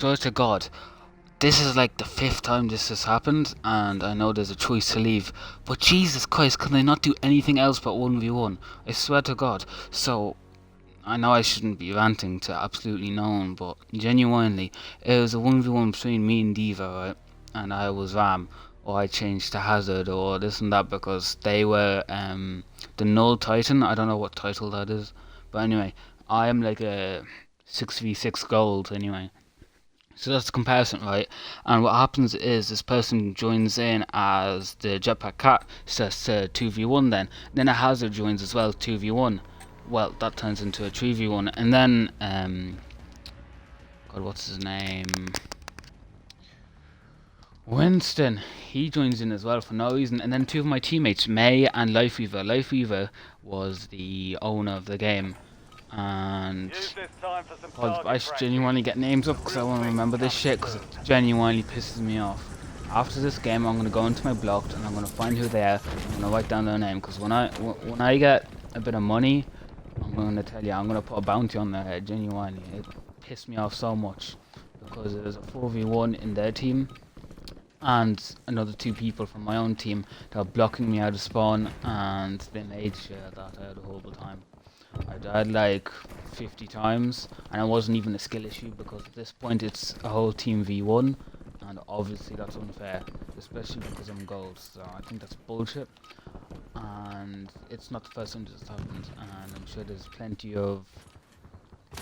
Swear to God, this is like the fifth time this has happened, and I know there's a choice to leave. But Jesus Christ, can they not do anything else but 1v1? I swear to God. So, I know I shouldn't be ranting to absolutely no one, but genuinely, it was a 1v1 between me and Diva, right? And I was Ram, or I changed to Hazard, or this and that, because they were the Null Titan. I don't know what title that is. But anyway, I am like a 6v6 gold, anyway. So that's the comparison, right? And what happens is this person joins in as the Jetpack Cat, so that's 2v1 then a Hazard joins as well, 2v1. Well, that turns into a 3v1, and then, God, what's his name? Winston, he joins in as well for no reason, and then two of my teammates, May and Lifeweaver. Lifeweaver was the owner of the game, and I should genuinely get names up because I want to remember this shit because it genuinely pisses me off. After this game, I'm going to go into my blocked and I'm going to find who they are. I'm going to write down their name because when I get a bit of money, I'm going to tell you, I'm going to put a bounty on their head, genuinely. It pissed me off so much because there's a 4v1 in their team and another two people from my own team that were blocking me out of spawn, and they made sure that I had a horrible time. I died like 50 times, and it wasn't even a skill issue because at this point it's a whole team v1, and obviously that's unfair, especially because I'm gold, so I think that's bullshit. And it's not the first time this has happened, and I'm sure there's plenty of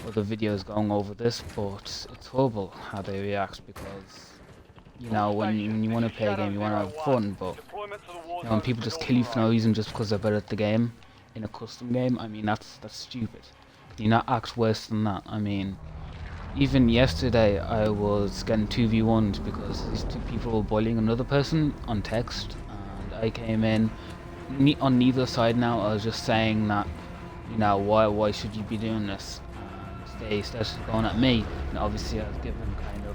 other videos going over this, but it's horrible how they react because, you know, when you want to play a game, you want to have fun, but you know, when people just kill you for no reason just because they're better at the game, in a custom game, I mean, that's stupid. Can you not act worse than that? I mean, even yesterday I was getting 2v1'd because these two people were bullying another person on text, and I came in on neither side now. I was just saying that, you know, why should you be doing this? And they started going at me, and obviously I was given kind of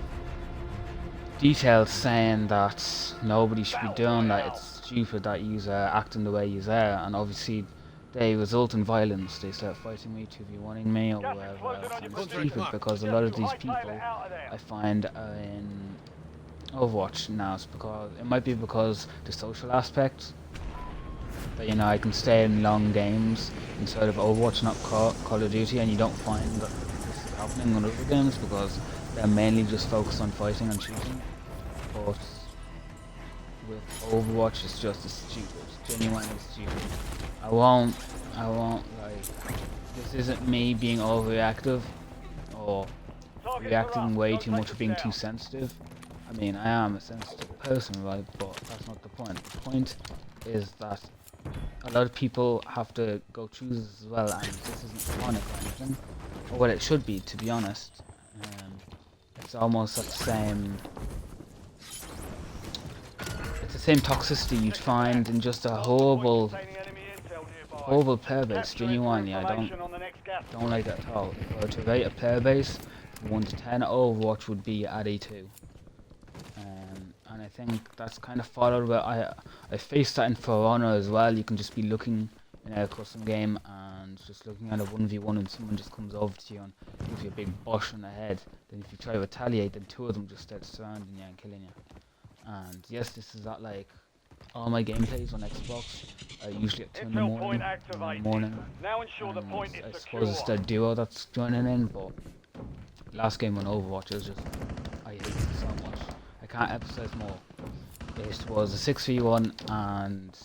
details saying that nobody should be doing that, it's stupid that you are acting the way you are, and obviously they result in violence. They start fighting me, 2v1ing me or whatever else, and it's stupid because a lot of these people I find are in Overwatch now. It's because it might be because the social aspect that, you know, I can stay in long games instead of Overwatch, not Call of Duty, and you don't find that this is happening on other games because they're mainly just focused on fighting and shooting. But with Overwatch, it's just stupid, genuinely stupid. I won't, like, this isn't me being overreactive or reacting way too much or being too sensitive. I mean, I am a sensitive person, right, but that's not the point. The point is that a lot of people have to go through this as well, and this isn't chronic or anything, or what it should be, to be honest. It's almost like the same toxicity you'd find in just a horrible player base. Genuinely, I don't like that at all. If I were to rate a player base from 1 to 10, Overwatch would be at a 2. And I think that's kind of followed where I faced that in For Honor as well. You can just be looking in a custom game and just looking at a 1v1 and someone just comes over to you and gives you a big bosh on the head. Then if you try to retaliate, then two of them just start surrounding you and killing you. And yes, this is at like all my gameplays on Xbox are usually at 2 in the morning. And I suppose it's the duo that's joining in, but last game on Overwatch was just, I hate it so much. I can't emphasize more. It was a 6v1, and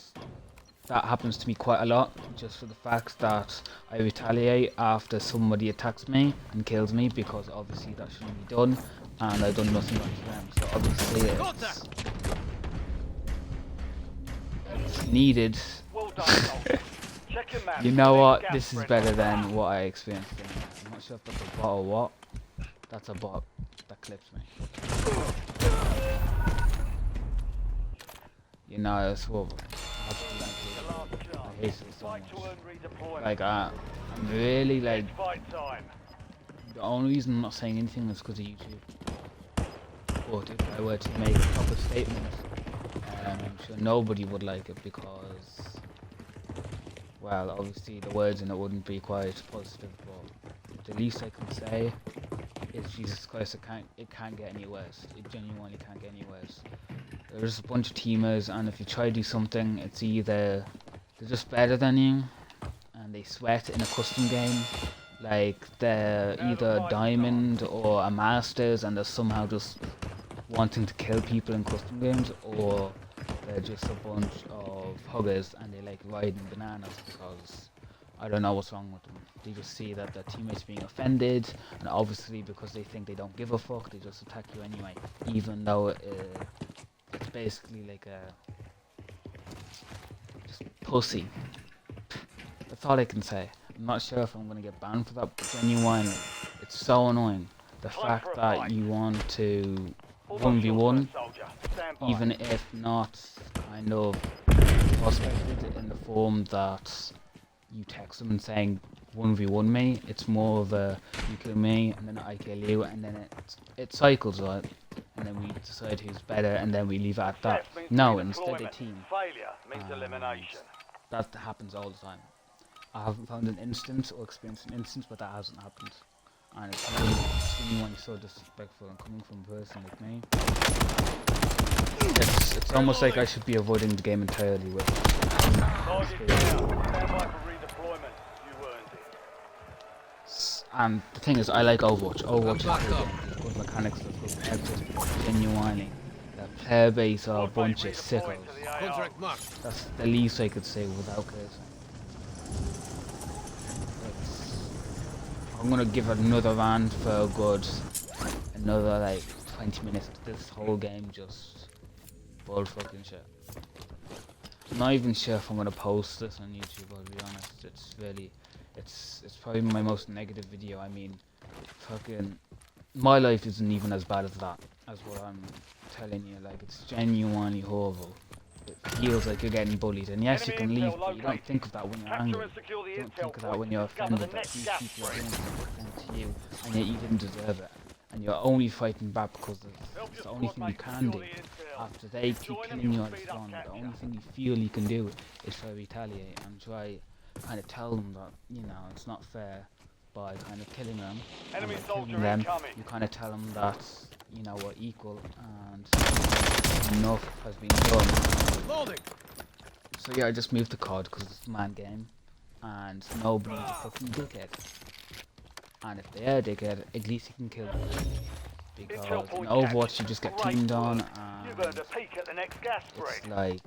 that happens to me quite a lot, just for the fact that I retaliate after somebody attacks me and kills me, because obviously that shouldn't be done, and I've done nothing wrong to them, so obviously it's needed. You know what, this is better than what I experienced. I'm not sure if that's a bot or what. That's a bot that clips me. You know, it's what I hate it so much. Like, I'm really, like, the only reason I'm not saying anything is because of YouTube. But if I were to make a proper statement, I'm sure nobody would like it because, well, obviously the words in it wouldn't be quite positive, but the least I can say is Jesus Christ. It can't get any worse. It genuinely can't get any worse. There's a bunch of teamers, and if you try to do something, it's either they're just better than you, and they sweat in a custom game, like they're either a diamond or a masters, and they're somehow just wanting to kill people in custom games, or they're just a bunch of huggers and they like riding bananas because I don't know what's wrong with them. They just see that their teammates being offended, and obviously because they think they don't give a fuck, they just attack you anyway, even though it's basically like a just pussy. That's all I can say. I'm not sure if I'm gonna get banned for that, but genuinely, it's so annoying. The fact that you want to 1v1, even if not kind of prospected in the form that you text them and saying 1v1 me, it's more of a you kill me and then I kill you, and then it cycles, right? And then we decide who's better, and then we leave it at that. No, instead they team. That happens all the time. I haven't found an instance or experienced an instance, but that hasn't happened. And it's genuinely so disrespectful, and coming from a person like me, it's almost like I should be avoiding the game entirely with and the thing is, I like Overwatch. Overwatch is good. There's good mechanics, there's good characters, but genuinely, the player base are a bunch of sickos. That's the least I could say without cursing. I'm gonna give it another round for a good, another like 20 minutes. This whole game just bull fucking shit. I'm not even sure if I'm gonna post this on YouTube, I'll be honest. It's really, it's probably my most negative video. I mean, fucking, my life isn't even as bad as that, as what I'm telling you. Like, it's genuinely horrible. It feels like you're getting bullied, and yes, you can leave, but you don't think of that when you're angry. You don't think of that when you're offended that these people are doing something to you, and yet you didn't deserve it. And you're only fighting back because it's the only thing you can do. After they keep killing you on the spawn, the only thing you feel you can do is try to retaliate and try kind of tell them that, you know, it's not fair by kind of killing them. And by killing them, you kind of tell them that, you know, we're equal and enough has been done. So yeah, I just moved the COD because it's a man game, and nobody's a fucking dickhead. And if they are a dickhead, at least you can kill them. Because in Overwatch you just get teamed on, and it's like,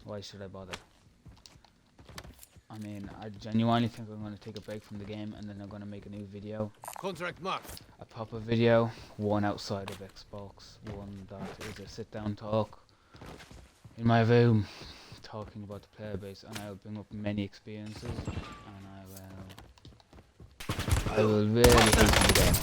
why should I bother? I mean, I genuinely think I'm going to take a break from the game, and then I'm going to make a new video. A proper video, one outside of Xbox, one that is a sit-down talk in my room, talking about the player base, and I'll bring up many experiences, and I will really hate the game.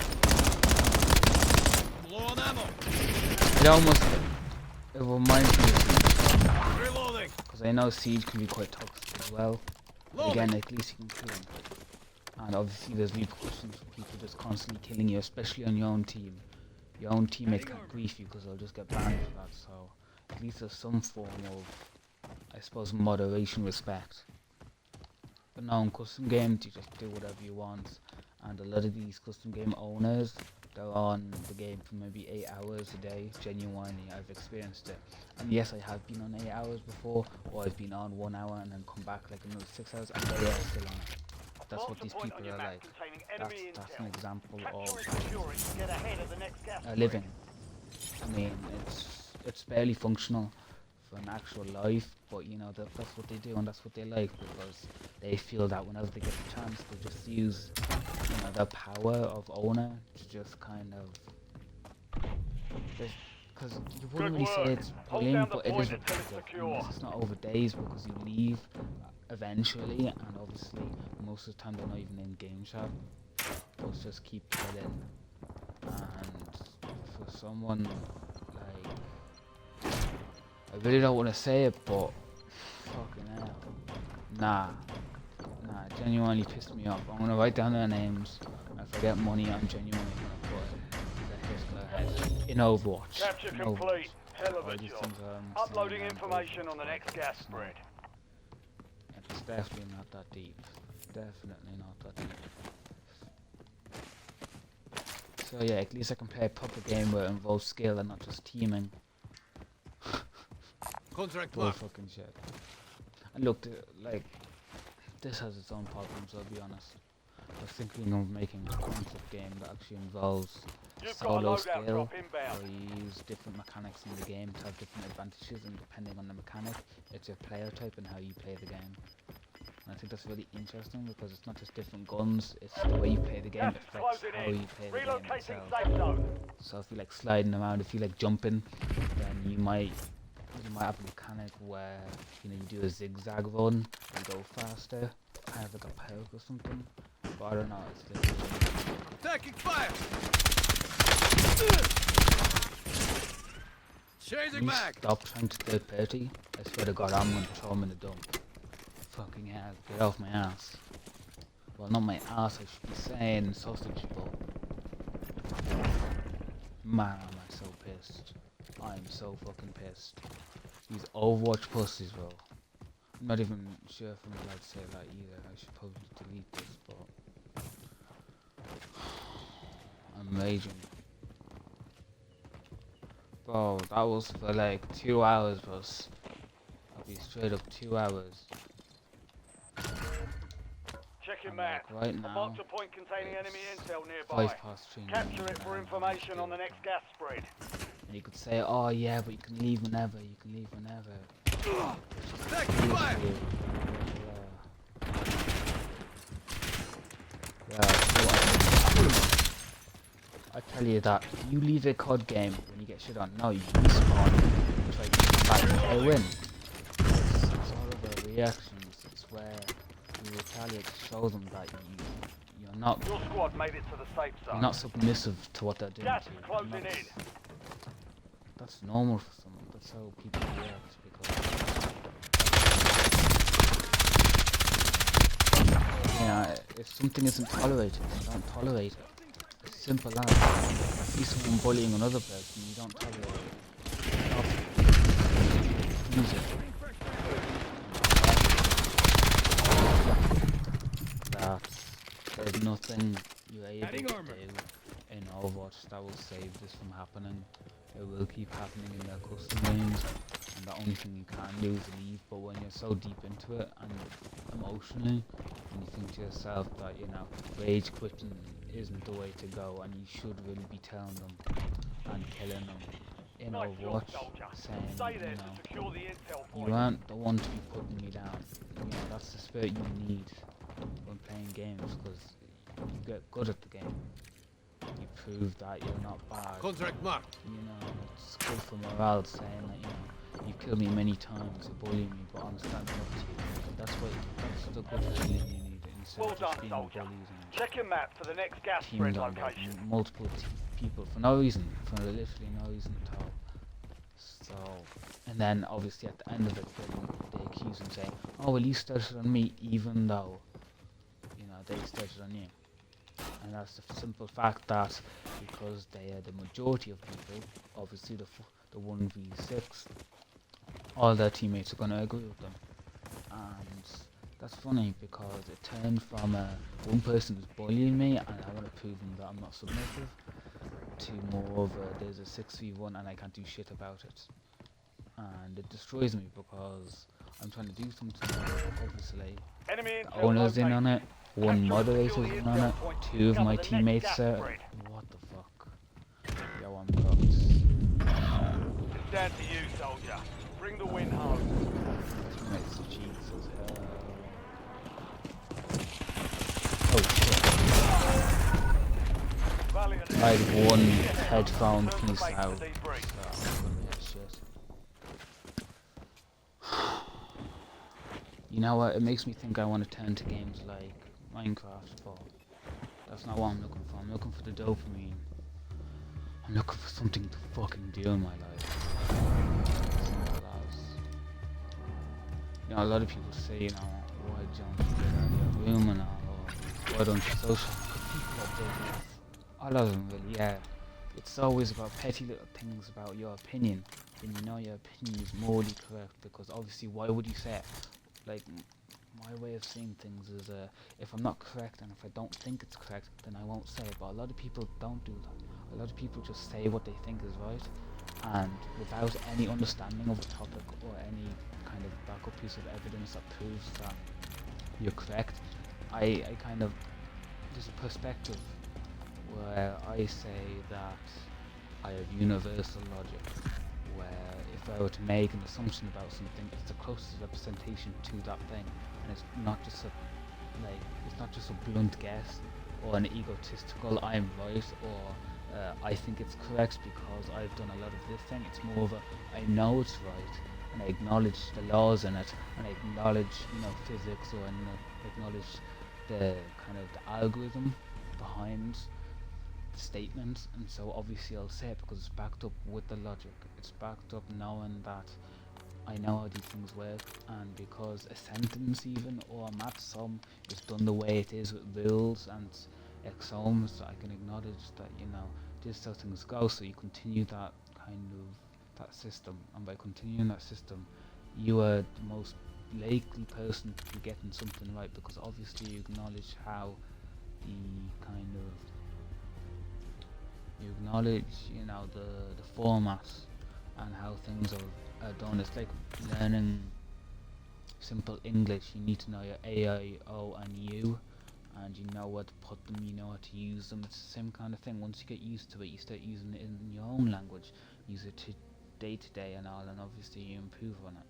It reminds me of Siege, because I know Siege can be quite toxic as well. But again, at least you can kill them. And obviously there's repercussions for people just constantly killing you, especially on your own team. Your own teammates can't grief you because they'll just get banned for that, so at least there's some form of, I suppose, moderation, respect. But now in custom games, you just do whatever you want, and a lot of these custom game owners, they're on the game for maybe 8 hours a day. Genuinely, I've experienced it. And yes, I have been on 8 hours before, or I've been on 1 hour and then come back like another 6 hours, and they are still on it. That's what these people are like. That's an example of a living. I mean, it's barely functional for an actual life, but you know, that's what they do, and that's what they like, because they feel that whenever they get the chance, they just use, you know, their power of owner to just kind of, because you wouldn't really say it's bullying, but it is repetitive. It's not over days, because you leave eventually, and obviously most of the time they're not even in game chat. They'll just keep killing, and for someone like, I really don't want to say it, but fucking hell, nah, it genuinely pissed me off. I'm gonna write down their names, and if I get money, I'm genuinely gonna put their head in Overwatch. Capture complete. Hell of a job. Uploading information on the next gas spread. It's definitely not that deep. Definitely not that deep. So yeah, at least I can play a proper game where it involves skill and not just teaming. Contract Bull mark. fucking shit. And look, like, this has its own problems, I'll be honest. I was thinking of making a concept game that actually involves You've got a solo loadout skill, drop inbound. where you use different mechanics in the game to have different advantages, and depending on the mechanic, it's your player type and how you play the game. And I think that's really interesting because it's not just different guns, it's the way you play the game Gas is affects closing how in. you play the game Relocating itself. safe zone. So if you like sliding around, if you like jumping, then you might have a mechanic where you do a zigzag run and go faster, kind of like a perk or something. But I don't know. It's literally Taking fire. Chasing Can you back. stop trying to third party? I swear to God, I'm gonna throw him in the dump. Fucking hell, get off my ass. Well, not my ass, I should be saying sausage ball. Man, am I so pissed. I'm so fucking pissed. These Overwatch pussies, bro. I'm not even sure if I'm allowed to say that either. I should probably delete this, but I'm raging. Bro, that was for like 2 hours, boss. I'll be straight up 2 hours. Checking And map. like right I now, marked a point containing enemy intel nearby. 3. Capture it for information on the next gas spread. And you could say, oh yeah, but you can leave whenever, you can leave whenever. Taking fire. I tell you that, you leave a COD game when you get shit on, no, you respawn, you try to come back and play win. It's all about reactions, it's where you retaliate to show them that you're not Your squad made it to the safe zone. you're not submissive to what they're doing Gas to is you. closing And in. that's normal for someone, that's how people react, because if something isn't tolerated, you don't tolerate it. It's simple as if you see someone bullying another person, you don't tolerate it. Use it. There's nothing you're able to do in Overwatch that will save this from happening. It will keep happening in their custom games, and the only thing you can do is leave. But when you're so deep into it and emotionally, and you think to yourself that rage quitting isn't the way to go, and you should really be telling them and killing them in Nice job, Overwatch, soldier. saying Stay there to secure the intel you point. aren't the one to be putting me down. That's the spirit you need when playing games, because you get good at the game. You prove that you're not bad. Contract marked. It's good for morale, saying that you killed me many times, you bullied me, but I'm standing up to you. That's the good feeling you need instead Well of just done, being soldier. bullied and Check your map for the next gas spread teamed on by location. multiple people for no reason, for literally no reason at all. So, and then obviously at the end of it, they accuse him saying, "Oh well, you started on me," even though they started on you. And that's the simple fact that because they are the majority of people, obviously the 1v6, all their teammates are going to agree with them. And that's funny because it turned from one person is bullying me and I want to prove them that I'm not submissive, to more of there's a 6v1 and I can't do shit about it. And it destroys me because I'm trying to do something, obviously. Enemy The intel owner's in located. on it, one Capture and moderator's secure the in on intel it, point to 2 of my discover the next teammates gas are. spread. What the fuck? Yo, I'm cooked. It's down to you, soldier. Bring the win home. Teammates cheats as hell. Oh shit. Valiant. I had one headphone Turn the piece base to out. debrief. So, yeah, shit. You know what, it makes me think I want to turn to games like Minecraft, but that's not what I'm looking for. I'm looking for the dopamine. I'm looking for something to fucking do in my life. Simple as. A lot of people say, why don't you get out of your room and all, or why don't you social? People are busy. All of them really, yeah. It's always about petty little things about your opinion, and your opinion is morally correct, because obviously why would you say it? Like, my way of seeing things is if I'm not correct and if I don't think it's correct, then I won't say it. But a lot of people don't do that. A lot of people just say what they think is right, and without any understanding of the topic or any kind of backup piece of evidence that proves that you're correct. I kind of, there's a perspective where I say that I have universal logic, where if I were to make an assumption about something, it's the closest representation to that thing, and it's not just a blunt guess or an egotistical I'm right or I think it's correct because I've done a lot of this thing. It's more of a I know it's right and I acknowledge the laws in it, and I acknowledge physics, or acknowledge the kind of the algorithm behind the statement, and so obviously I'll say it because it's backed up with the logic. It's backed up knowing that I know how these things work, and because a sentence even or a math sum is done the way it is with rules and axioms, I can acknowledge that this is how things go. So you continue that that system, and by continuing that system, you are the most likely person to be getting something right, because obviously you acknowledge how the kind of you acknowledge the format and how things are done. It's like learning simple English. You need to know your A, I, O and U, and you know where to put them, you know how to use them. It's the same kind of thing. Once you get used to it, you start using it in your own language, use it to day to day and all, and obviously you improve on it.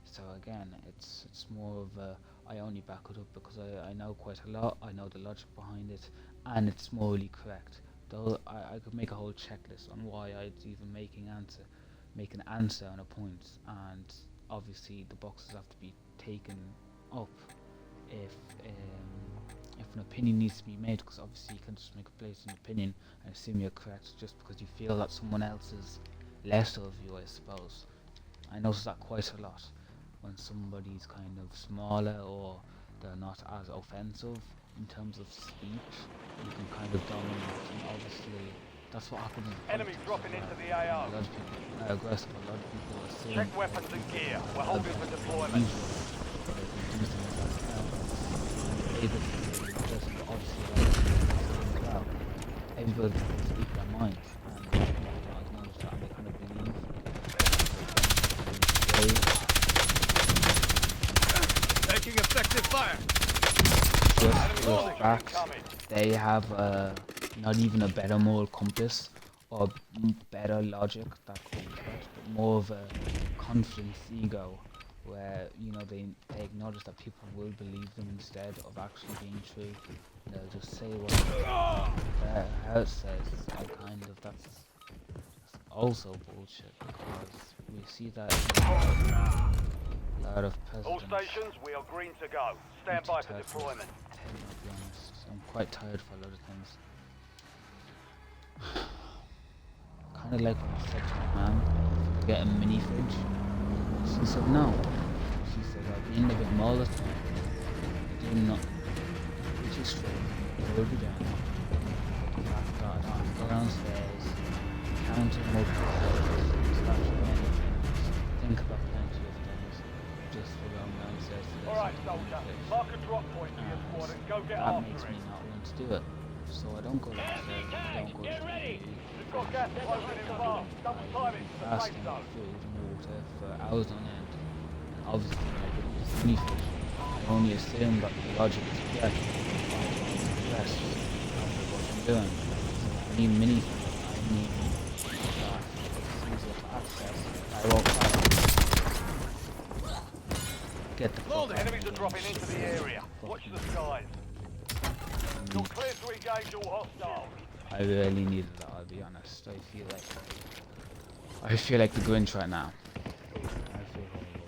So again, it's more of a, I only back it up because I know quite a lot, I know the logic behind it, and it's morally correct. Though I could make a whole checklist on why I'd even make an answer on a point, and obviously the boxes have to be taken up if an opinion needs to be made, because obviously you can't just make a blatant opinion and assume you're correct just because you feel that someone else is lesser of you, I suppose. I notice that quite a lot when somebody's kind of smaller or they're not as offensive in terms of speech. You can kind of dominate, and obviously that's what happens in Enemy politics dropping as well. into the AO. A lot of people are aggressive, a lot of people assume Check weapons and gear. We're holding for deployment. they can do things like that. And able to do this, but obviously a lot of people as well. Everybody can speak their mind, and a lot of people don't acknowledge that, and they kind of believe Taking effective fire. Enemy facts, incoming. they have not even a better moral compass or better logic that comes first, but more of a confidence ego, where they acknowledge that people will believe them instead of actually being true. They'll just say what their heart says, and kind of that's also bullshit, because we see that in a lot of All presidents. stations, we are green to go. Stand by for deployment. I'll be honest, I'm quite tired for a lot of things. Kind of like when I said to my mum, get a mini fridge. She said no. She said I'll be in the bit all the time. I do not. Which is true. It will be done. The fact that I don't have to go downstairs, counting multiple calories, start to many things, think about plenty of things, just for going downstairs to get Alright, something in the soldier. fridge. Mark a drop point for your squad and go get That makes after me it. not want to do it. So I don't go downstairs, I don't go to the We've got gas closing in fast. Double time it to the safe fasting zone. food and water for hours on end. And obviously when I get this mini fridge, I only assume that the logic is correct. Yes, that's what I'm doing. So I need mini fridge, I need that it's easier to access. I won't get the fuck out of Enemies the are game. dropping into the area. Watch the skies. You're clear to engage all hostiles. I really needed that, I'll be honest. I feel like the Grinch right now. I feel horrible.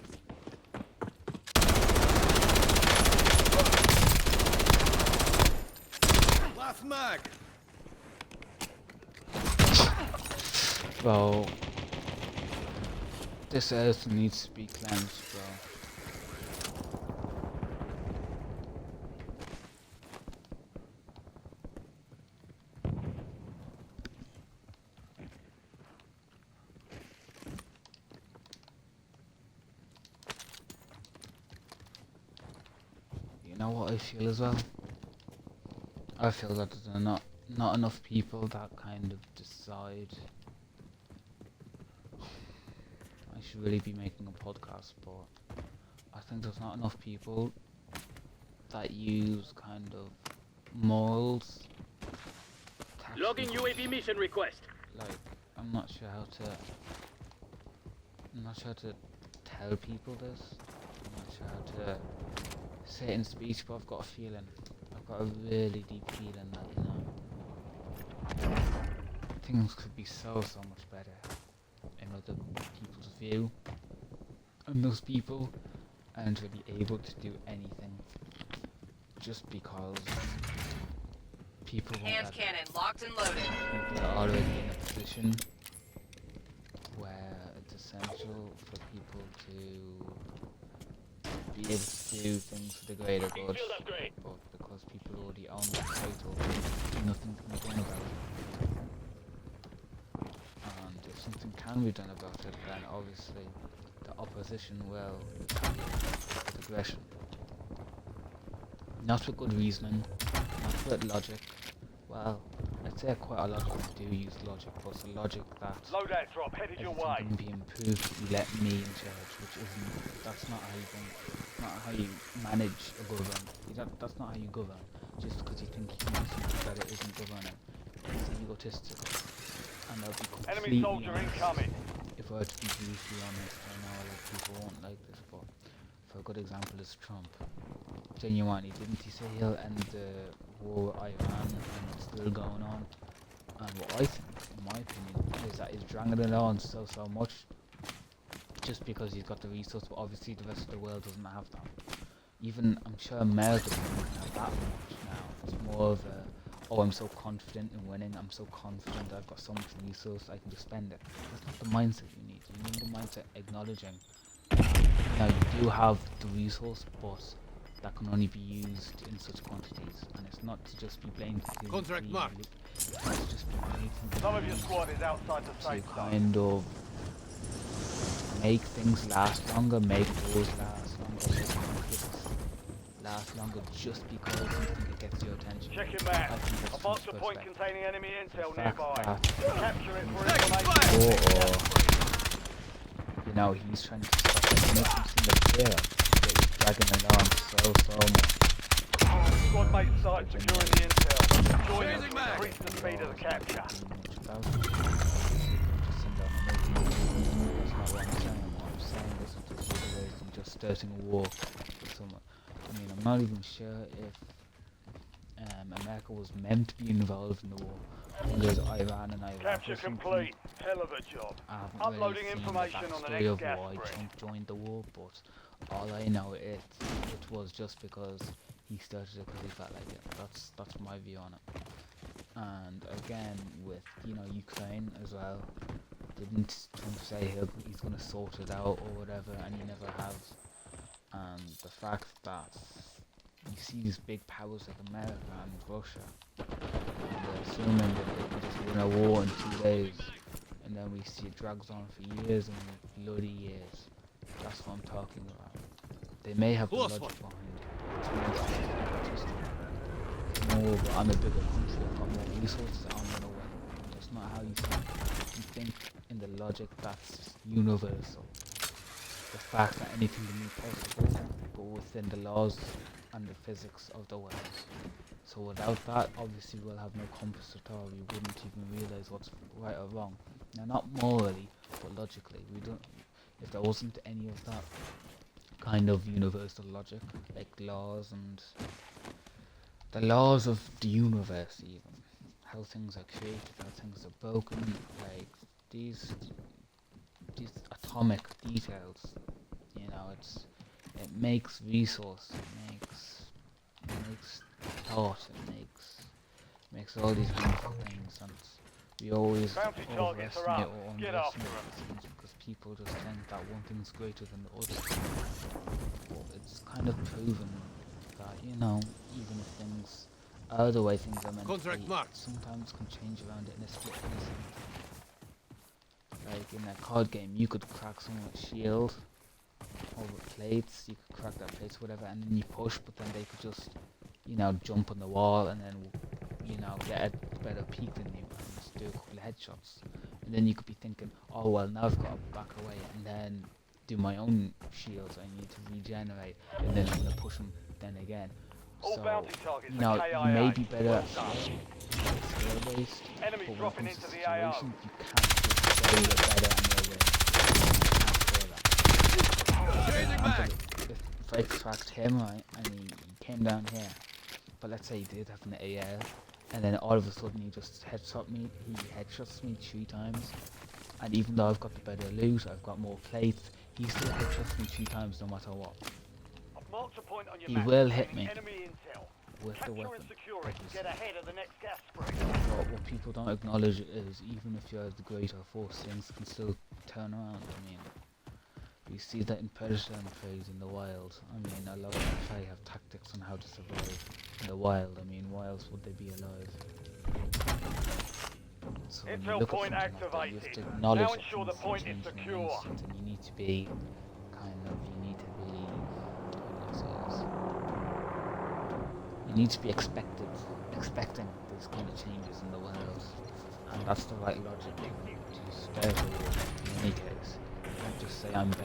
Last mag. Bro, this earth needs to be cleansed, bro. know what I feel as well? I feel that there are not enough people that kind of decide I should really be making a podcast, but I think there's not enough people that use kind of morals. Logging UAV mission request. Like, I'm not sure how to tell people this. I'm not sure how to say it in speech, but I've got a feeling. I've got a really deep feeling that, you know, things could be so much better in other people's view. And those people aren't really able to do anything just because people won't Hand cannon locked and loaded. people are already in a position where it's essential for people to be able to do things for the greater good, but because people already own the title, nothing can be done about it. And if something can be done about it, then obviously the opposition will retaliate with aggression. Not with good reasoning, not with logic. Well, I'd say quite a lot of them do use logic, but it's logic that Loadout drop headed your everything way. can be improved if you let me in charge, which isn't, that's not how you not how you manage a government. That's not how you govern. Just because you think you can do something better isn't governing. It's egotistical. And I'll be completely Enemy soldier honest. incoming. If I were to be brutally honest, I know a lot of people won't like this, but for a good example is Trump. Genuinely, didn't he say he'll end the war with Iran and it's still going on? And what I think, in my opinion, is that he's dragging it on so much just because he's got the resource, but obviously the rest of the world doesn't have that. Even, I'm sure America doesn't have that much now. It's more of a, oh, I'm so confident in winning, I'm so confident I've got so much resource, I can just spend it. That's not the mindset you need. You need the mindset acknowledging, you know, you do have the resource, but that can only be used in such quantities, and it's not to just be blamed. Contract marked. It's just be blamed. Some of your squad is outside the To safe zone. kind of make things last longer, make wars last longer, make conflicts last longer just because you think it gets your attention. Check your I map. think that's A monster too point suspect. containing enemy intel The fact nearby. that, Capture it for Taking information. you know, he's trying to stop it, it makes him seem like a hero, but he's dragging along so much. Squad mate site securing the intel. Join them Changing to mag. increase the speed of the capture. What I'm saying is just other ways than just starting a war with someone. I mean, I'm not even sure if America was meant to be involved in the war. There's Iran and Iraq. Capture or something. complete. Hell of a job. I haven't Uploading really seen information the on the backstory next of gas why spread. Trump joined the war, but all I know it was just because he started it because he felt like it. That's my view on it. And again, with, you know, Ukraine as well, didn't Trump say he's going to sort it out or whatever, and he never has. And the fact that you see these big powers like America and Russia, and they're assuming that they can just win a war in 2 days, and then we see it drags on for years and bloody years. That's what I'm talking about. They may have the Close logic one. behind it. It's more, but I'm a bigger country, I've got more resources, I'm gonna win. That's not how you think. You think in the logic that's universal. The fact that anything can be possible, but within the laws and the physics of the world. So without that, obviously we'll have no compass at all. We wouldn't even realize what's right or wrong. Now, not morally, but logically. We don't. If there wasn't any of that kind of universal logic, like laws and the laws of the universe, even how things are created, how things are broken, like these atomic details. You know, it makes resource, it makes thought, it makes all these wonderful things, and we always Bounty targets are overestimate up. or Get underestimate after 'em. things because people just think that one thing's greater than the other. But it's kind of proven that, you know, even if things are the way things are meant to Contract be, marked. sometimes can change around it in a split second. Like in a card game, you could crack someone's shield, over plates, you could crack that plates, whatever, and then you push, but then they could just, you know, jump on the wall and then, you know, get a better peek than you and just do a couple of headshots. And then you could be thinking, oh well, now I've got to back away and then do my own shields. I need to regenerate, and then I'm gonna push them then again. All So, bounty targets you know, are you may KIA. be better at skill based, Enemy but when it dropping comes to into the AO. situations, you can't just say you're better and you're winning. You can't say that. Changing back. If I cracked him, right, and he came down here, but let's say he did have an AL, and then all of a sudden he just headshots me 3 times, and even though I've got the better loot, I've got more plates, he still headshots me 3 times no matter what. I've marked a point on your He map will hit containing me enemy intel. with the Capture and weapon. secure it to get ahead of the next gas spread. But what people don't acknowledge is even if you're the greater force, things can still turn around. I mean, we see that in Predator and Preys in the wild. I mean, a lot of Prey have tactics on how to survive in the wild. I mean, why else would they be alive? So when you Intel look at point something like that, you have to activated. acknowledge Now that ensure the things point change is in an secure. instant, and you need to be you need to be expecting these kind of changes in the world, and that's the right logic to start with in any case. You can't just say I'm better.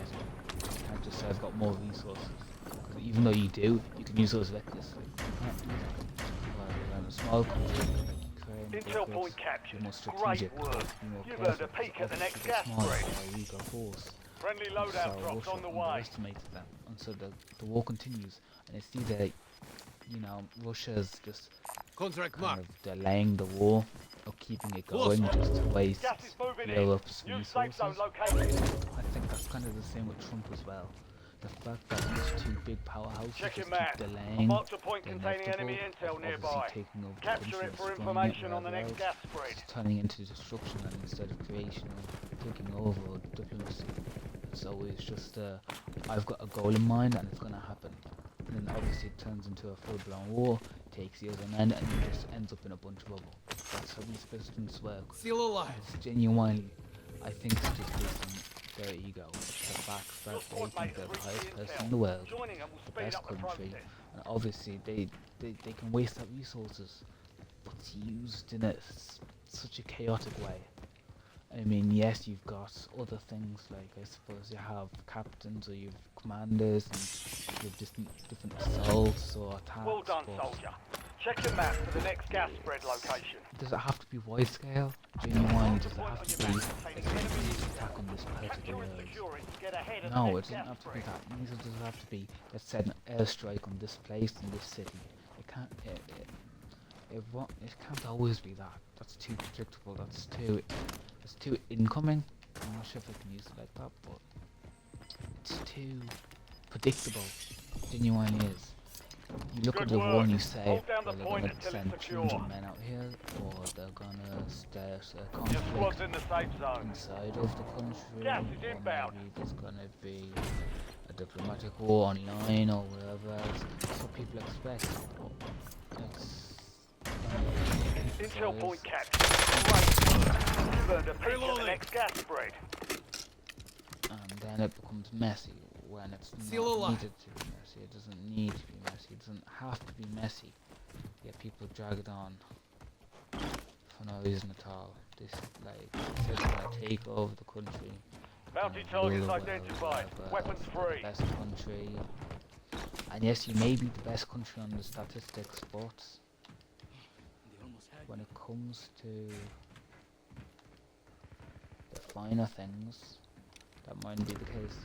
You can't just say I've got more resources. Because even though you do, you can use those recklessly. You can't do that. Well, in a small country like Ukraine, Intel point you're captured. more Great strategic. work. You're more You've careful, earned a peek because at the next obviously gas they're smaller, spread. they're a weaker force. Friendly So loadout drops Russia on the way. underestimated that, and so the war continues, and it's either, you know, Russia's just Contract kind marked. of delaying the war or keeping it going Close. just to waste Gas is moving in. Europe's New safe zone resources. located. I think that's kind of the same with Trump as well. The fact that these 2 big powerhouses Check just your keep map. I've delaying marked a point the containing inevitable, enemy intel of nearby. obviously taking over the Capture country it and for destroying information it on the next wherever gas else, spread. it's turning into destruction, and instead of creation or taking over or diplomacy. It's always just I've got a goal in mind and it's gonna happen. And then obviously it turns into a full-blown war, takes years on end, and it just ends up in a bunch of rubble. That's how these presidents work. Still alive. It's genuinely, I think it's just based on their ego. The fact that Your they squad think mate they're has the reached highest the person intel. in the world, Joining them will the speed best up the country, process. and obviously they can waste that resources, but it's used in such a chaotic way. I mean, yes, you've got other things like, I suppose you have captains or you have commanders and you have different assaults or attacks. Well done, but soldier. Check your map for the next gas spread location. does it have to be wide scale? Genuinely, does it Point have on to your be map a containing enemy huge intel. attack on this part of the Capture and world? secure it to get ahead of the No, it next doesn't gas have to be spread. that. Neither does it have to be, let's say, an airstrike on this place in this city. It can't. It can't always be that. That's too predictable. That's too incoming. I'm not sure if I can use it like that, but it's too predictable. Genuinely is. You look at Good the war and you work. say, Hold down the well, they're point gonna until send it's secure. 200 men out here, or they're gonna start a Your squad's conflict in the safe zone. inside of the country, Gas is or inbound. maybe there's gonna be a diplomatic war online or wherever else. That's what people expect. Intel point captured. Great work. You've earned a peek at the Reloading. next gas spread. And then it becomes messy when it's Still not alive. needed to be messy. It doesn't need to be messy. It doesn't have to be messy. Yet people drag it on for no reason at all. This says they're gonna take over the country. Bounty gonna rule targets the world, identified. whatever, Weapons we're free. the best country. And yes, you may be the best country on the statistics, but when it comes to the finer things, that might be the case.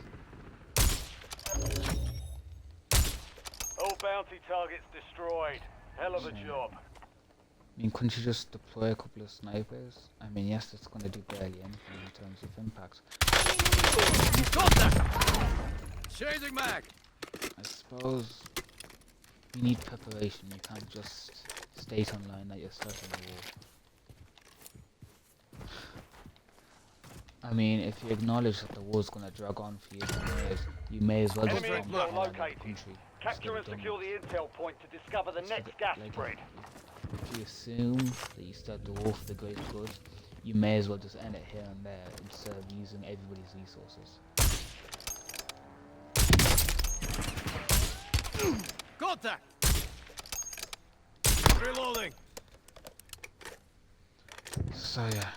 All bounty targets destroyed. Hell of a Yeah. job. I mean, couldn't you just deploy a couple of snipers? I mean, yes, it's going to do barely anything in terms of impact. Contact. Changing mag. I suppose you need preparation. You can't just state online that you're starting a war. I mean, if you acknowledge that the war's going to drag on for years and years, you may as well just Enemy bomb the intel hell out of the located. country. Capture and secure the intel point to discover the next gas spread. If you assume that you start the war for the greater good, you may as well just end it here and there instead of using everybody's resources. Contact! Reloading! So yeah,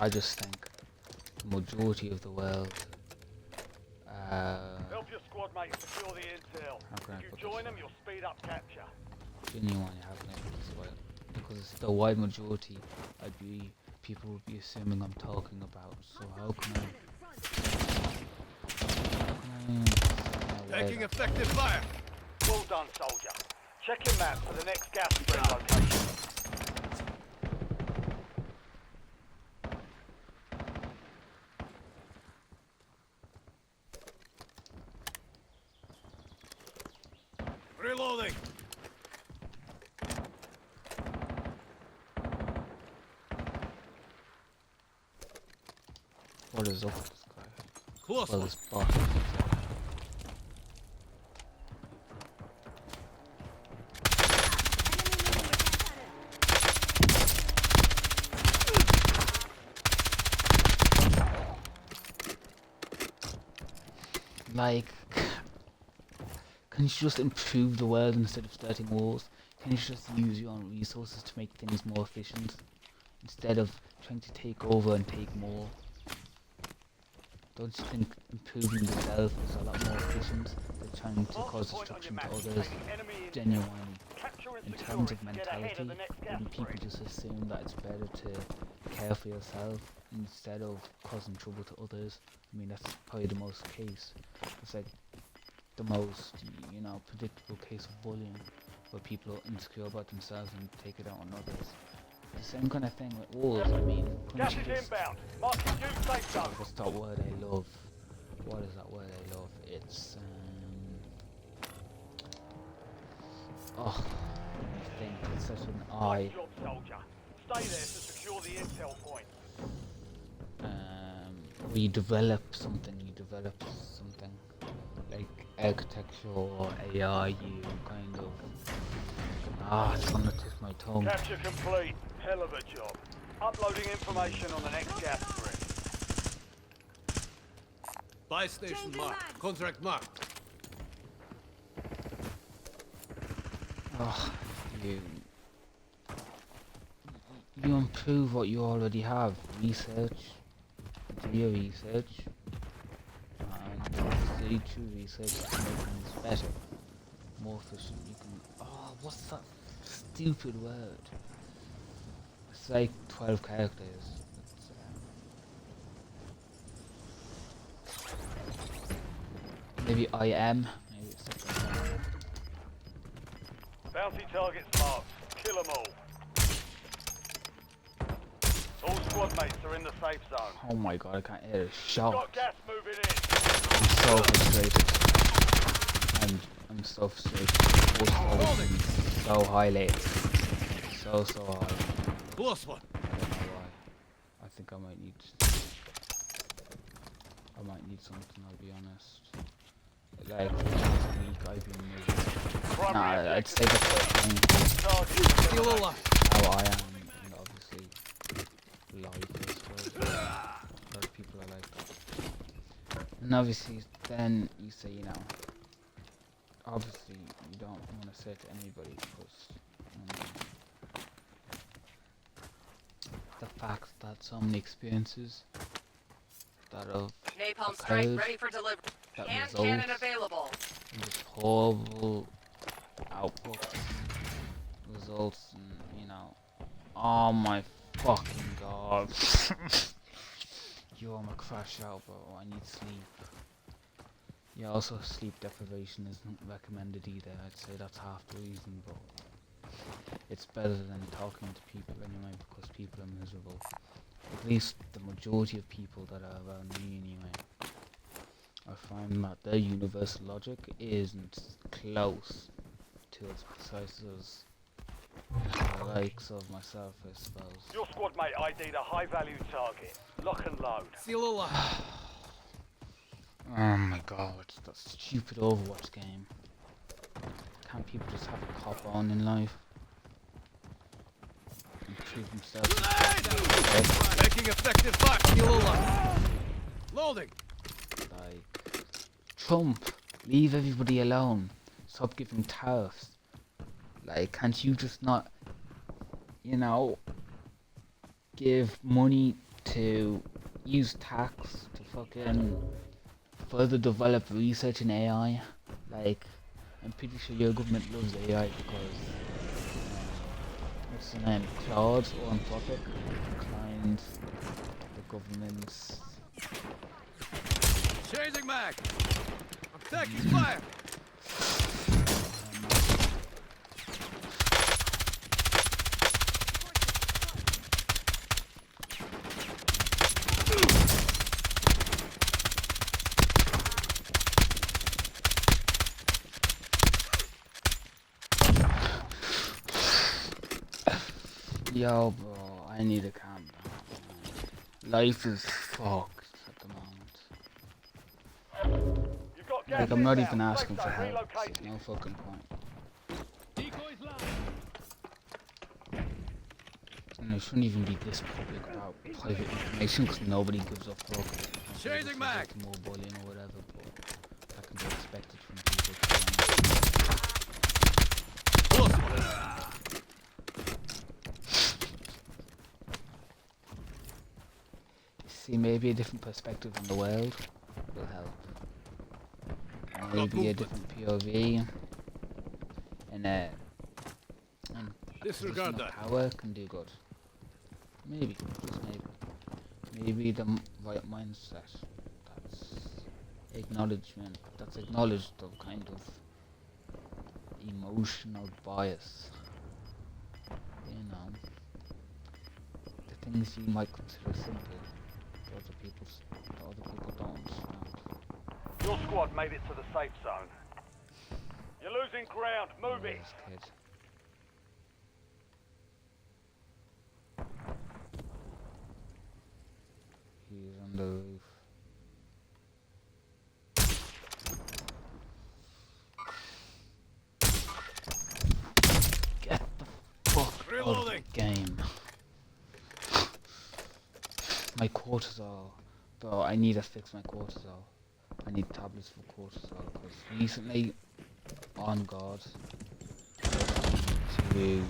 I just think the majority of the world, Help your squad mates secure the intel. how can I If you put join this? them, you'll speed up capture. Genuinely haven't lived this way, because it's the wide majority. People would be assuming I'm talking about. So how can I Taking effective fire! Well done, soldier. Check your map for the next gas spring location. Reloading! What is up with this guy? Close Well, one. this bot. Like, can you just improve the world instead of starting wars? Can you just use your own resources to make things more efficient instead of trying to take over and take more? Don't you think improving yourself is a lot more efficient than trying to cause destruction to others? Genuinely, in terms of mentality, wouldn't people just assume that it's better to care for yourself instead of causing trouble to others? I mean, that's probably the most case. It's like the most, predictable case of bullying, where people are insecure about themselves and take it out on others. The same kind of thing with wars. I mean, Gas couldn't you is just... inbound. Marking new safe zone. What's that word I love? What is that word I love? It's oh, I think it's such an I. Nice job, soldier. Stay there to secure the intel point. Where you develop something like architecture or AI. You kind of it's on the tip of my tongue. Capture complete. Hell of a job. Uploading information on the next gas spring. Buy station marked. Contract marked. Oh, you improve what you already have. Research. Do your research. And obviously through research you can make things better. More efficient. You can... Oh, what's that stupid word? It's like 12 characters. Maybe I am. Maybe it's something like that. Bounty targets marked. Kill them all. All squad mates are in the safe zone. Oh my god, I can't hear a shot. Got gas moving in. I'm so frustrated. I'm so frustrated. So high late. So high. Close one. I don't know why. I think I might need something, I'll be honest. Like last week I've been moving. Nah, I'd say that's Steal a lot. how I am, and obviously life I suppose. A lot of people are like that. And obviously then you say, obviously you don't want to say it to anybody because the fact that so many experiences that have Napalm strike occurred ready for delivery. that Hand result cannon available. in this horrible output results in, oh my fucking god. Yo, I'm a crash out, bro. I need sleep. Yeah, also sleep deprivation isn't recommended either. I'd say that's half the reason, but it's better than talking to people anyway, because people are miserable. At least the majority of people that are around me anyway. I find that their universal logic isn't close to as precise as the likes of myself, I suppose. Your squad mate ID'd a high value target. Lock and load. Steal a lot. Oh my god, that stupid Overwatch game. Can't people just have a cop on in life? Improve themselves. Taking effective fire. Steal a lot. Loading. Like Trump Leave everybody alone. Stop giving tariffs. Like, can't you just not, you know, give money to use tax to fucking further develop research in AI? Like, I'm pretty sure your government loves AI because what's the name? Claude or Anthropic declined the government's. Changing mag. I'm taking fire. Yo, bro, I need a calm down. Life is fucked at the moment. You've got gas Like, I'm not inbound. even asking Safe for zone help. There's relocated. no fucking point. Decoys live. And I shouldn't even be this public about private information because nobody gives a fuck. Changing mag. More bullying or whatever, but that can be expected from people. To be honest. Close one. See, maybe a different perspective on the world will help. Maybe a different POV and Disregard that. power can do good. Maybe, just maybe. Maybe the right mindset. That's acknowledgement. That's acknowledged of kind of emotional bias. You know, the things you might consider simple, the other people don't understand. Your squad made it to the safe zone. You're losing ground. Move it. Yes, kid. He's on the roof. Get the fuck out of Reloading. the game. My cortisol. Bro, I need to fix my cortisol. I need tablets for cortisol because recently, on God, to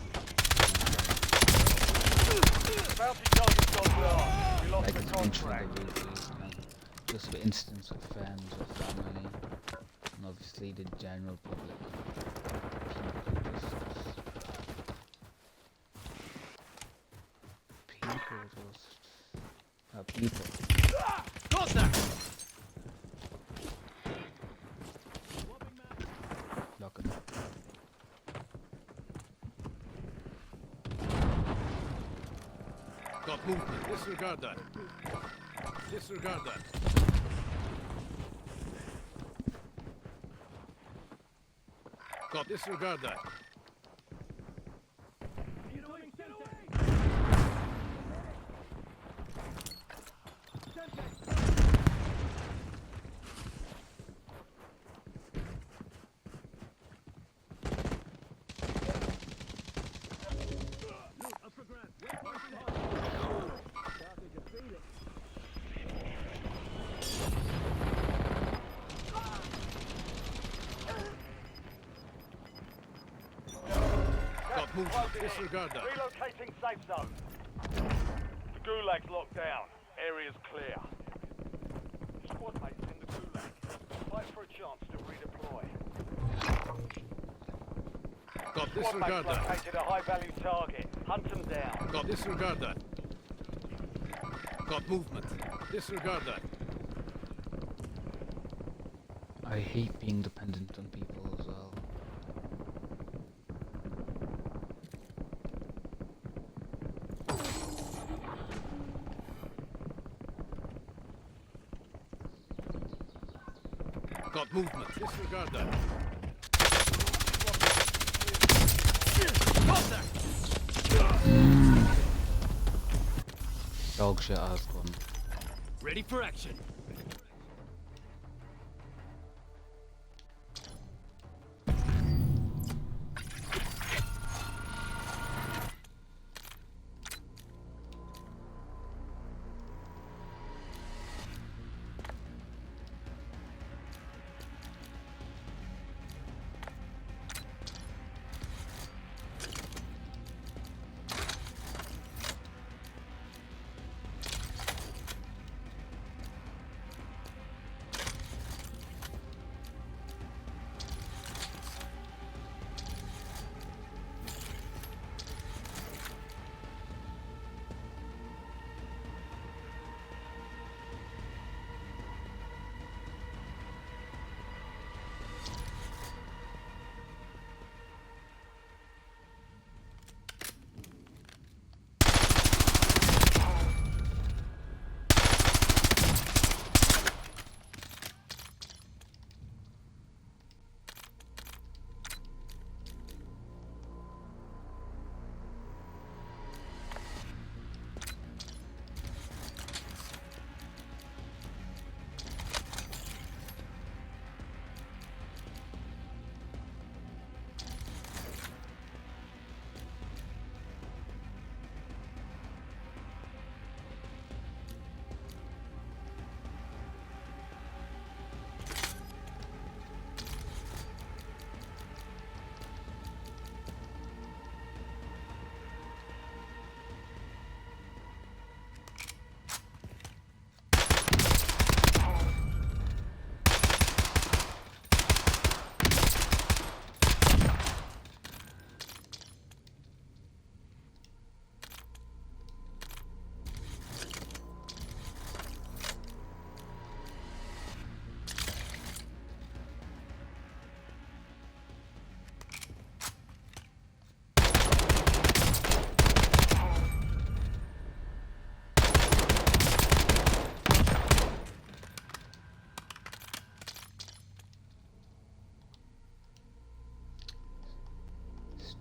Bounty target's gone down. We lost like the it's been through contract. the roof recently. Just for instance with friends or family, and obviously the general public. People. Contact. Looking. Got movement. Disregard that. Disregard that. Got disregard that. Got movement. Disregard that. Relocating safe zone. The gulag's locked down. Area's clear. Squad mates in the gulag. Fight for a chance to redeploy. Got Squad disregard mates that. located a high-value target. Hunt them down. Got disregard that. Got movement. Disregard that. I hate being dependent on people as well. Got movement. Disregard that. Contact. Dog shit ass gun. Ready for action.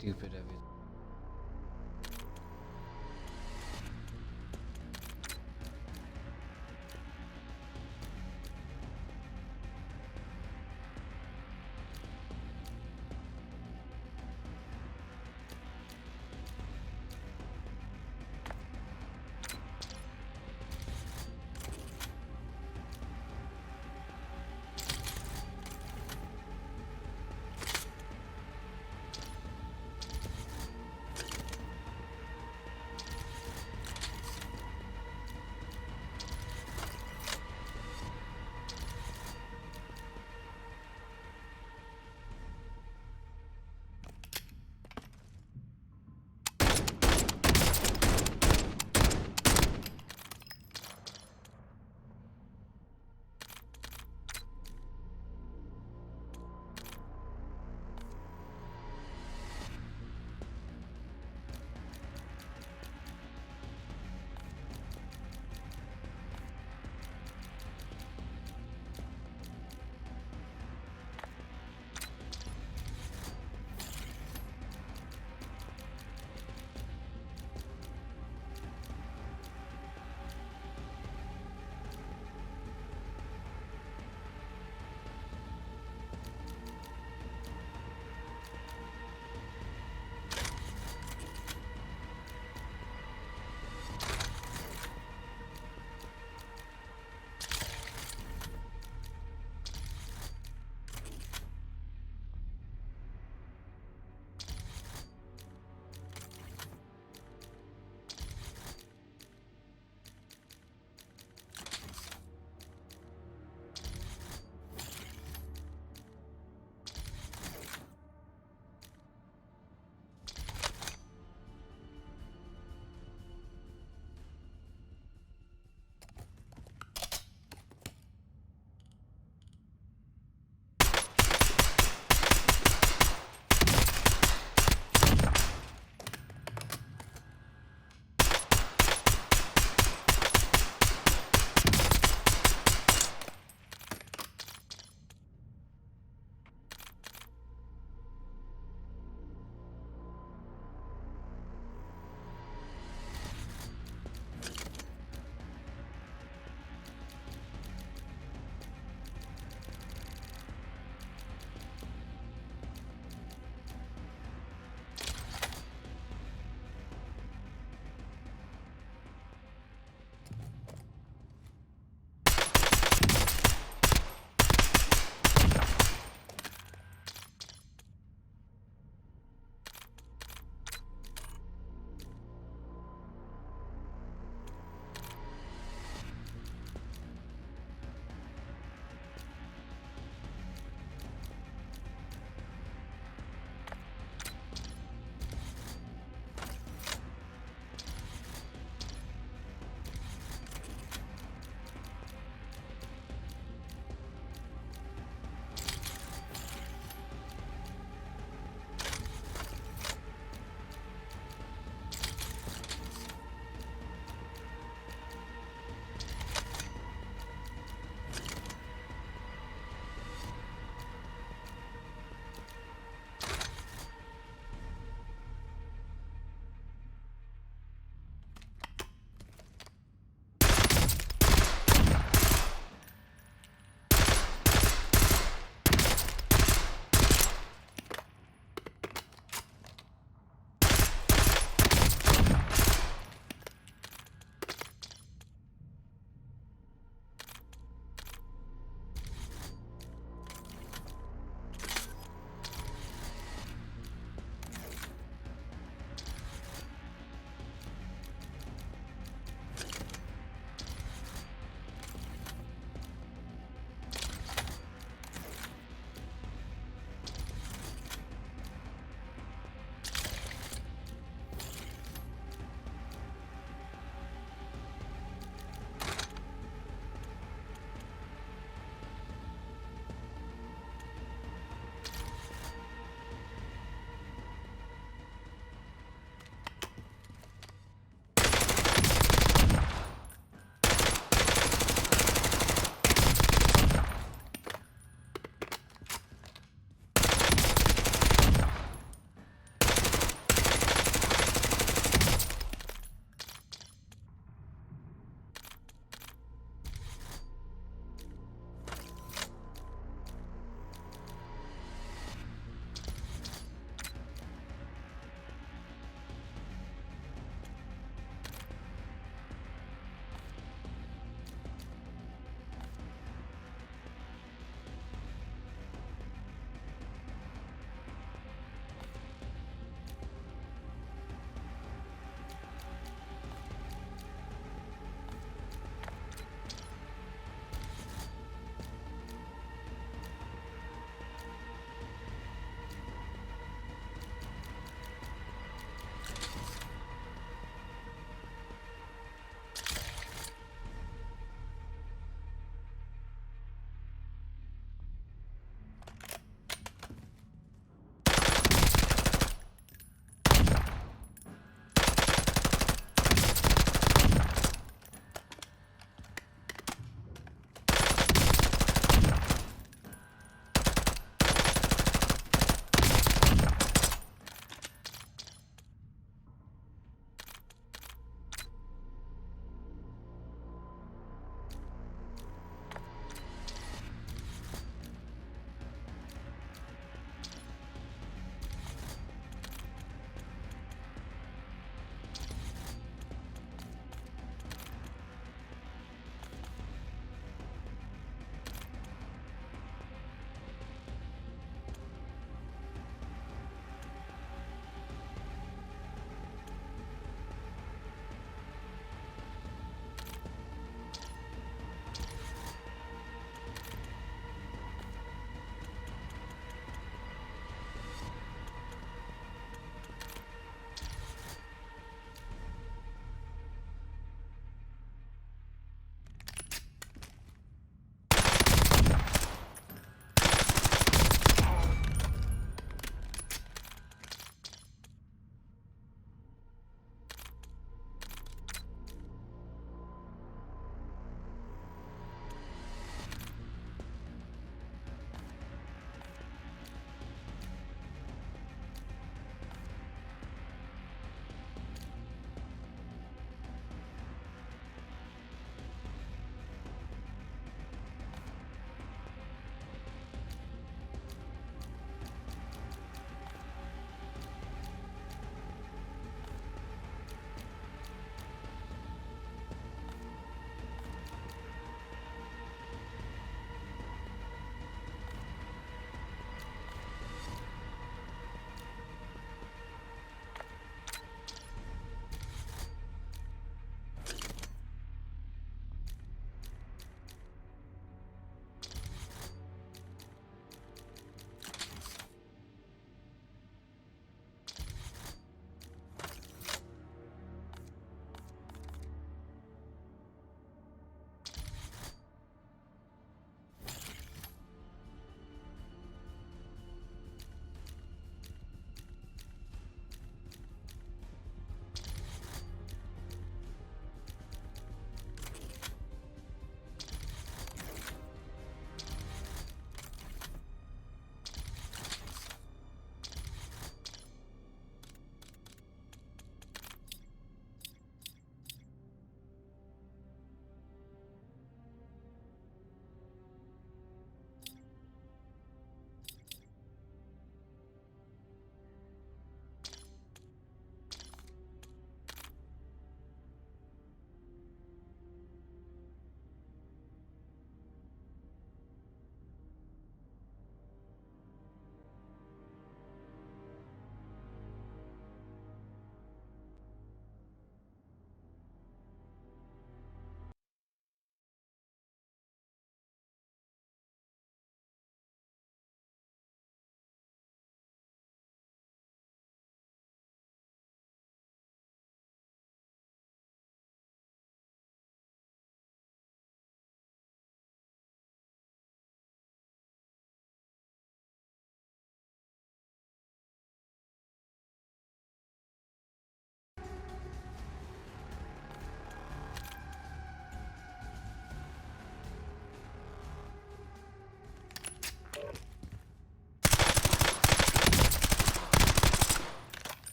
stupid everything.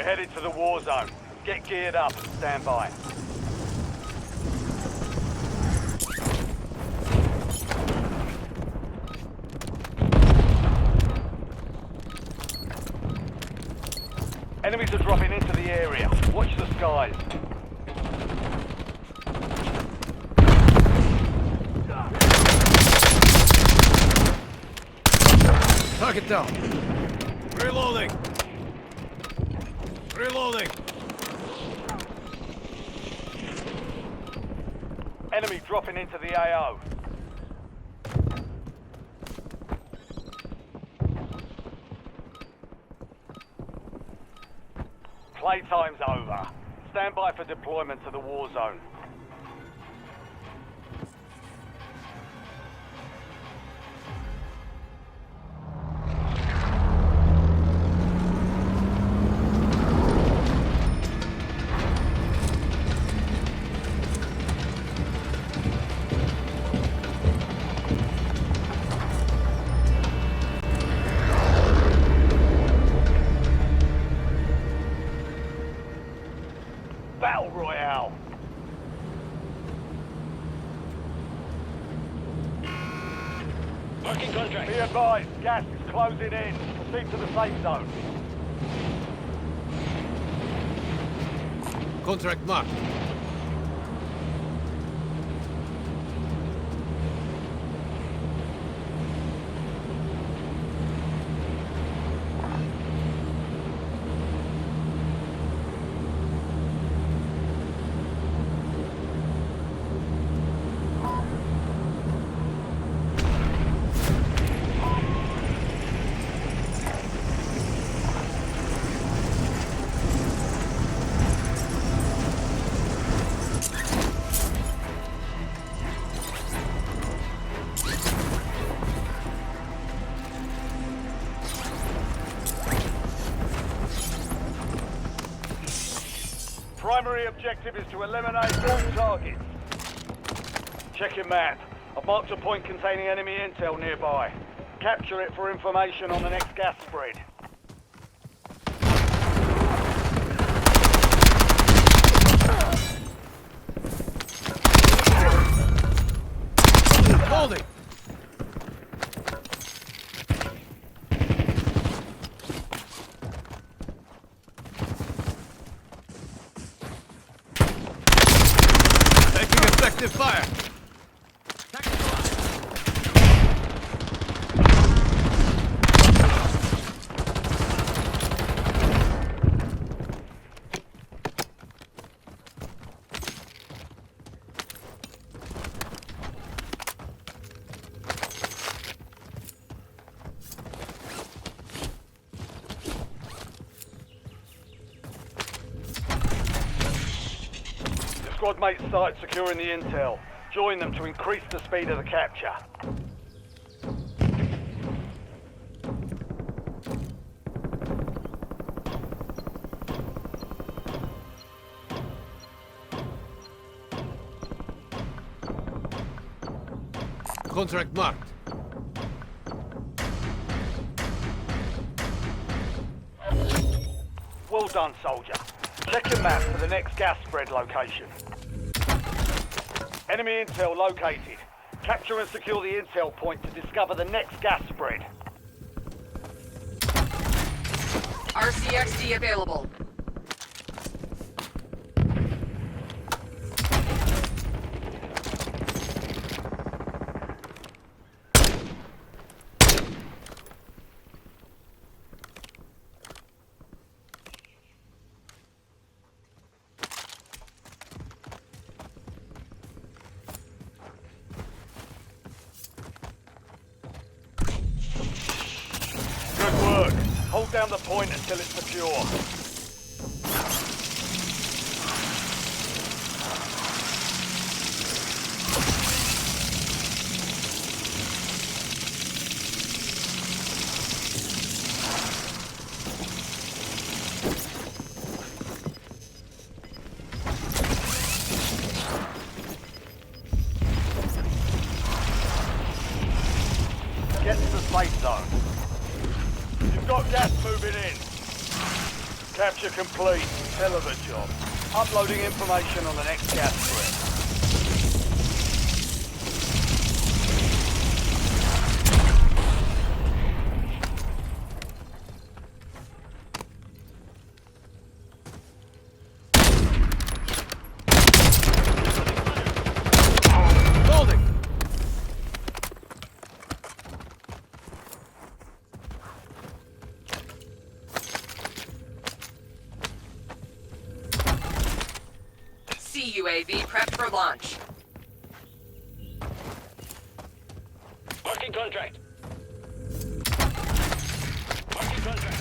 headed to the war zone. Get geared up and stand by. Enemies are dropping into the area. Watch the skies. Target down. Reloading. Reloading. Enemy dropping into the AO. Playtime's over. Stand by for deployment to the war zone. Battle Royale. Marking contract. Be advised, gas is closing in. Proceed to the safe zone. Contract marked. Primary objective is to eliminate all targets. Check your map. I've marked a point containing enemy intel nearby. Capture it for information on the next gas spread. Holding. Taking effective fire. Squad mate's site securing the intel. Join them to increase the speed of the capture. Contract marked. Well done, soldier. Check your map for the next gas spread location. Enemy intel located. Capture and secure the intel point to discover the next gas spread. RCXD available. Good work. Hold down the point until it's secure. Get to the safe zone. You've got gas moving in. Capture complete. Hell of a job. Uploading information on the next gas spread. UAV prepped for launch. Marking contract. Marking contract.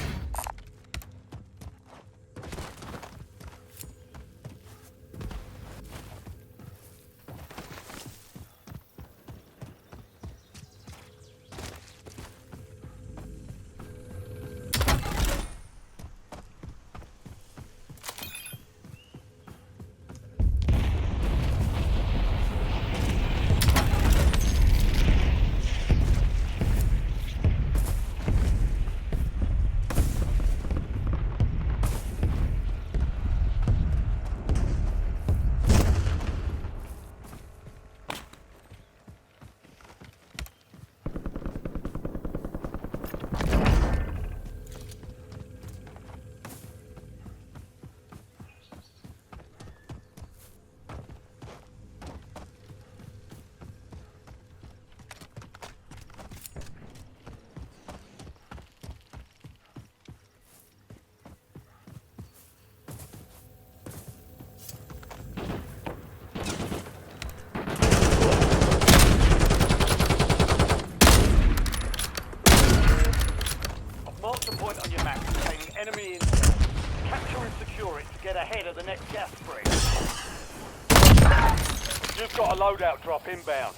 Mark the point on your map containing enemy intel. Capture and secure it to get ahead of the next gas spread. You've got a loadout drop inbound.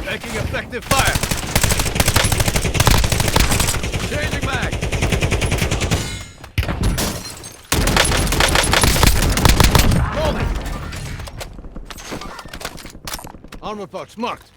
Making effective fire. Changing mag. Rolling. Armor box marked.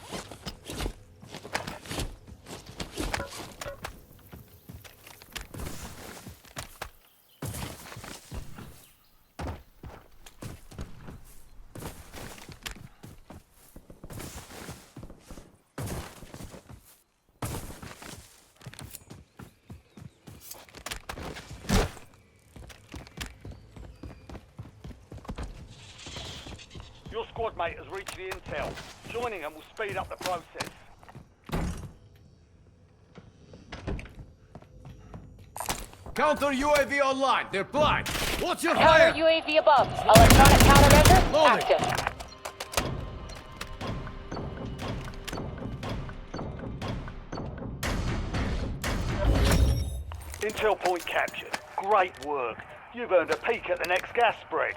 Your squad mate has reached the intel. Joining them will speed up the process. Counter UAV online. They're blind. Watch your Counter fire. UAV above. Electronic countermeasure Loading. active. Intel point captured. Great work. You've earned a peek at the next gas spread.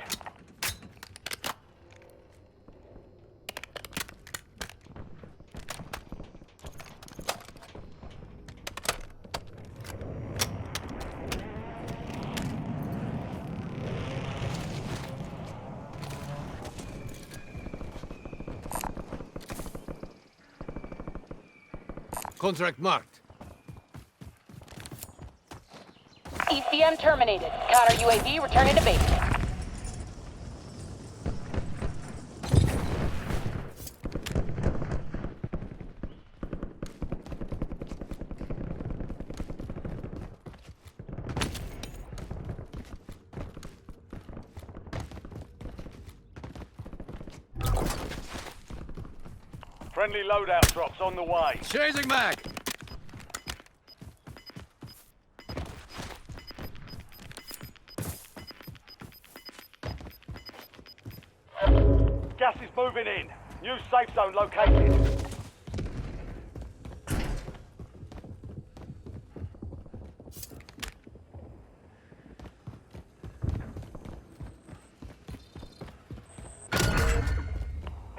Contract marked. ECM terminated. Counter UAV returning to base. Friendly loadout drops on the way. Changing mag. Gas is moving in. New safe zone located.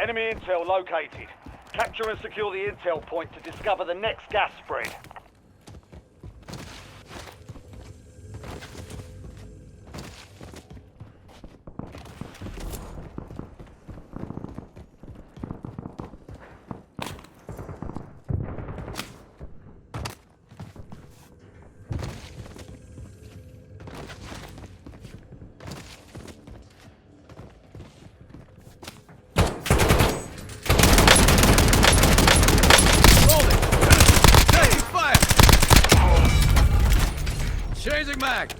Enemy intel located. Capture and secure the intel point to discover the next gas spread. Changing mag!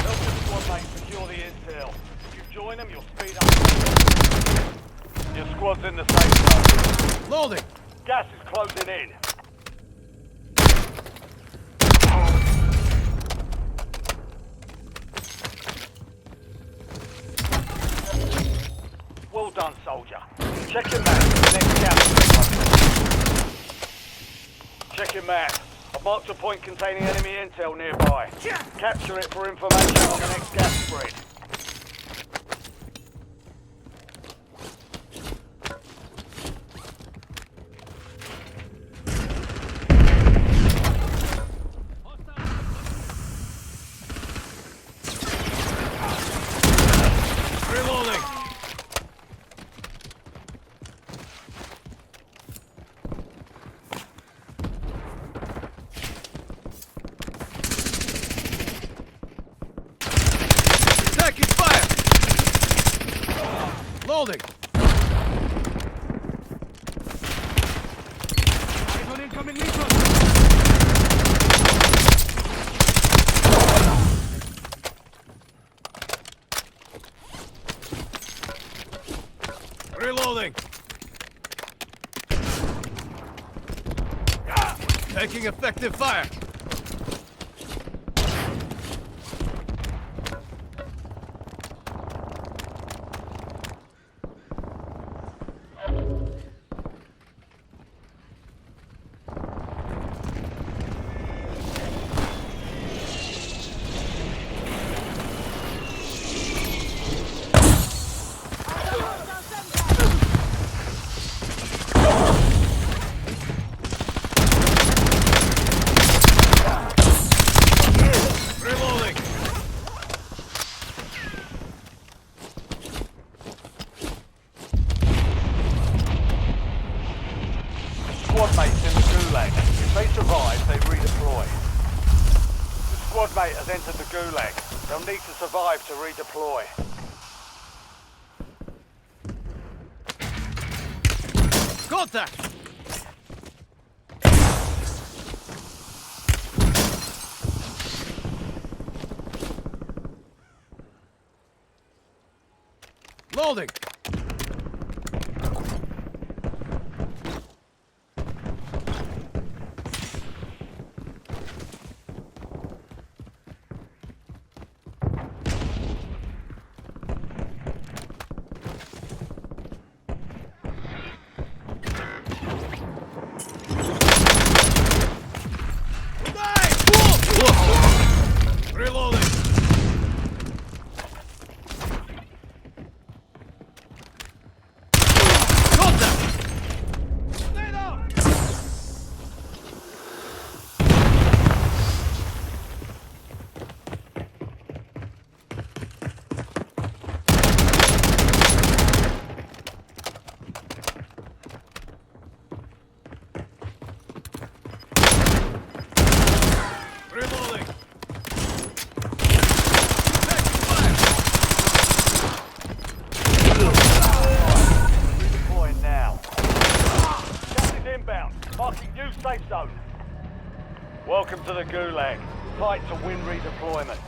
Help your squad mates secure the intel. If you join them, you'll speed up. Your squad's in the safe zone. Loading! Gas is closing in. Well done, soldier. Check your map for the next gas. Check your map. I've marked a point containing enemy intel nearby. Capture it for information on the next gas spread. Reloading! Taking fire! Loading! Eyes on incoming neutral! Reloading! Taking effective fire! Reloading! Squad mates in the gulag. If they survive, they redeploy. The squad mate has entered the gulag. They'll need to survive to redeploy. Contact! Loading! Reloading! Contact! Stay down! Reloading! Redeploying now. Gas is inbound. Marking new safe zone. Welcome to the gulag. Fight to win redeployment.